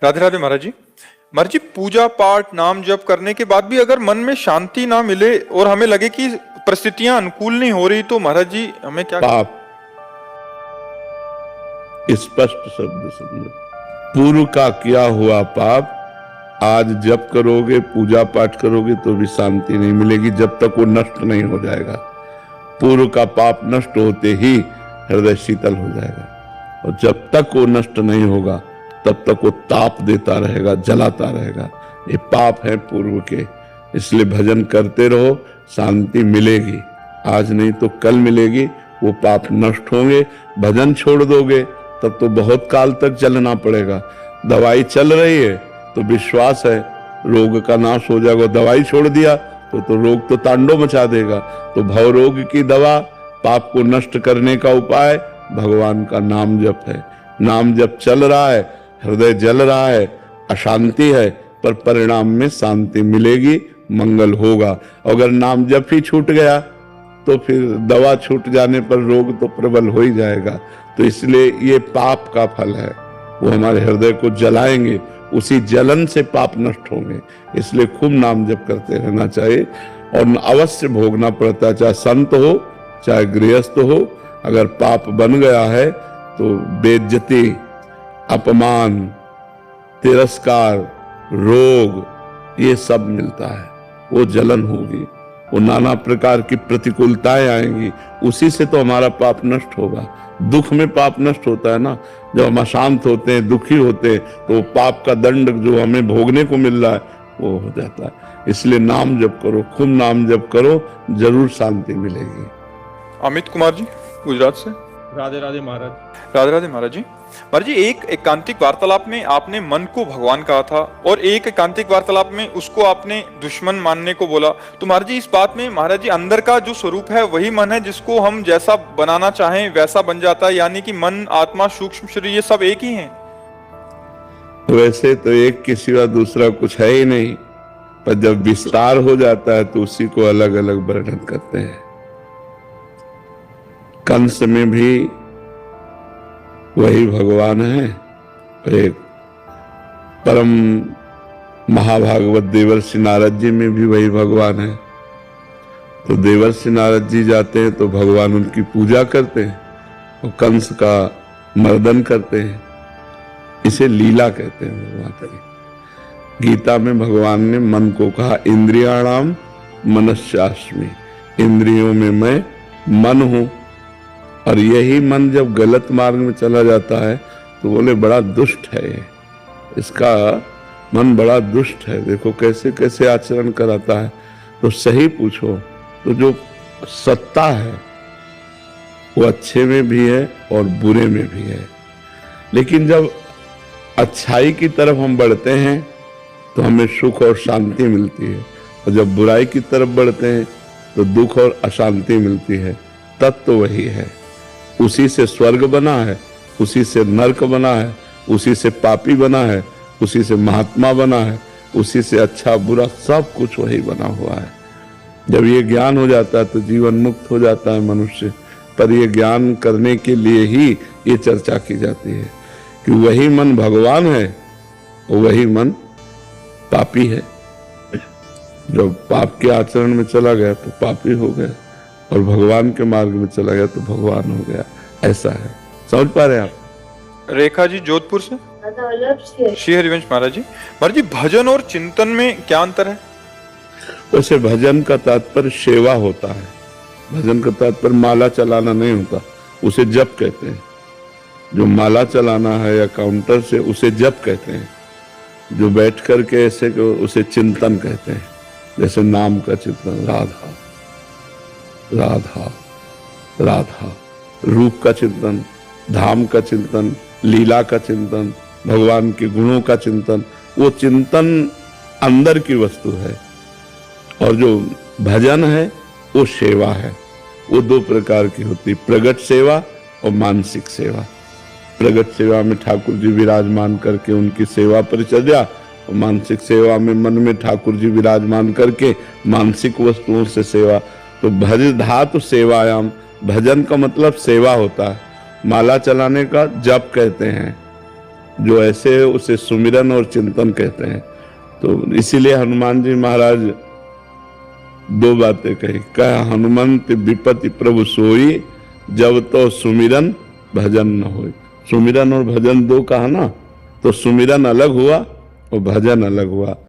राधे राधे महाराज जी। महाराज जी, पूजा पाठ नाम जप करने के बाद भी अगर मन में शांति ना मिले और हमें लगे कि परिस्थितियां अनुकूल नहीं हो रही, तो महाराज जी हमें क्या? पाप, स्पष्ट शब्द समझो। पूर्व का किया हुआ पाप आज जप करोगे, पूजा पाठ करोगे तो भी शांति नहीं मिलेगी जब तक वो नष्ट नहीं हो जाएगा। पूर्व का पाप नष्ट होते ही हृदय शीतल हो जाएगा, और जब तक वो नष्ट नहीं होगा तब तक वो ताप देता रहेगा, जलाता रहेगा। ये पाप है पूर्व के, इसलिए भजन करते रहो, शांति मिलेगी। आज नहीं तो कल मिलेगी, वो पाप नष्ट होंगे। भजन छोड़ दोगे तब तो बहुत काल तक चलना पड़ेगा। दवाई चल रही है तो विश्वास है रोग का नाश हो जाएगा, दवाई छोड़ दिया तो रोग तो तांडव मचा देगा। तो भव रोग की दवा, पाप को नष्ट करने का उपाय भगवान का नाम जप है। नाम जप चल रहा है, हृदय जल रहा है, अशांति है, पर परिणाम में शांति मिलेगी, मंगल होगा। अगर नाम जप ही छूट गया तो फिर दवा छूट जाने पर रोग तो प्रबल हो ही जाएगा। तो इसलिए ये पाप का फल है, वो हमारे हृदय को जलाएंगे, उसी जलन से पाप नष्ट होंगे। इसलिए खूब नाम जप करते रहना चाहिए, और अवश्य भोगना पड़ता है, चाहे संत हो चाहे गृहस्थ हो। अगर पाप बन गया है तो बेइज्जती, अपमान, तिरस्कार, रोग, ये सब मिलता है। वो जलन होगी, वो नाना प्रकार की प्रतिकूलताएं आएंगी, उसी से तो हमारा पाप नष्ट होगा। दुख में पाप नष्ट होता है ना, जब हम अशांत होते हैं, दुखी होते हैं, तो पाप का दंड जो हमें भोगने को मिल रहा है वो हो जाता है। इसलिए नाम जप करो, खूब नाम जप करो, जरूर शांति मिलेगी। अमित कुमार जी, गुजरात से। राधे राधे महाराज। राधे राधे महाराज जी। महाराज जी, एक एकांतिक वार्तालाप में आपने मन को भगवान कहा था, और एक एकांतिक वार्तालाप में उसको आपने दुश्मन मानने को बोला। तो महाराज जी, इस बात में महाराज जी अंदर का जो स्वरूप है वही मन है, जिसको हम जैसा बनाना चाहें वैसा बन जाता है, यानी कि मन, आत्मा, सूक्ष्म शरीर ये सब एक ही हैं? वैसे तो एक के सिवा दूसरा कुछ है ही नहीं, पर जब विस्तार हो जाता है तो उसी को अलग अलग वर्णन करते हैं। कंस में भी वही भगवान है, एक परम महाभागवत देवर्षि नारद जी में भी वही भगवान है। तो देवर्षि नारद जी जाते हैं तो भगवान उनकी पूजा करते हैं और कंस का मर्दन करते हैं। इसे लीला कहते हैं भगवान की। गीता में भगवान ने मन को कहा, इंद्रियाणाम मनस्यास्मि, इंद्रियों में मैं मन हूं। और यही मन जब गलत मार्ग में चला जाता है तो बोले बड़ा दुष्ट है ये, इसका मन बड़ा दुष्ट है, देखो कैसे कैसे आचरण कराता है। तो सही पूछो तो जो सत्ता है वो अच्छे में भी है और बुरे में भी है। लेकिन जब अच्छाई की तरफ हम बढ़ते हैं तो हमें सुख और शांति मिलती है, और जब बुराई की तरफ बढ़ते हैं तो दुख और अशांति मिलती है। तत्व वही है, उसी से स्वर्ग बना है, उसी से नरक बना है, उसी से पापी बना है, उसी से महात्मा बना है, उसी से अच्छा बुरा सब कुछ वही बना हुआ है। जब ये ज्ञान हो जाता है तो जीवन मुक्त हो जाता है मनुष्य। पर ये ज्ञान करने के लिए ही ये चर्चा की जाती है कि वही मन भगवान है और वही मन पापी है। जब पाप के आचरण में चला गया तो पापी हो गया, और भगवान के मार्ग में चला गया तो भगवान हो गया। ऐसा है, समझ पा रहे हैं आप? रेखा जी, जोधपुर से। श्री हरिवंश महाराज जी। महाराज जी, भजन और चिंतन में क्या अंतर है? वैसे भजन का तात्पर्य सेवा होता है, भजन का तात्पर्य माला चलाना नहीं होता, उसे जप कहते हैं। जो माला चलाना है या काउंटर से, उसे जप कहते हैं। जो बैठ करके ऐसे उसे चिंतन कहते हैं, जैसे नाम का चिंतन, राधा राधा राधा, रूप का चिंतन, धाम का चिंतन, लीला का चिंतन, भगवान के गुणों का चिंतन। वो चिंतन अंदर की वस्तु है, और जो भजन है वो सेवा है। वो दो प्रकार की होती, प्रगट सेवा और मानसिक सेवा। प्रगट सेवा में ठाकुर जी विराजमान करके उनकी सेवा परिचर्या, और मानसिक सेवा में मन में ठाकुर जी विराजमान करके मानसिक वस्तुओं से सेवा। तो भज धातु सेवायाम, भजन का मतलब सेवा होता है। माला चलाने का जप कहते हैं, जो ऐसे है उसे सुमिरन और चिंतन कहते हैं। तो इसीलिए हनुमान जी महाराज दो बातें कही, कहा हनुमंत विपत्ति प्रभु सोई, जब तो सुमिरन भजन न होई। सुमिरन और भजन दो कहा ना, तो सुमिरन अलग हुआ और भजन अलग हुआ।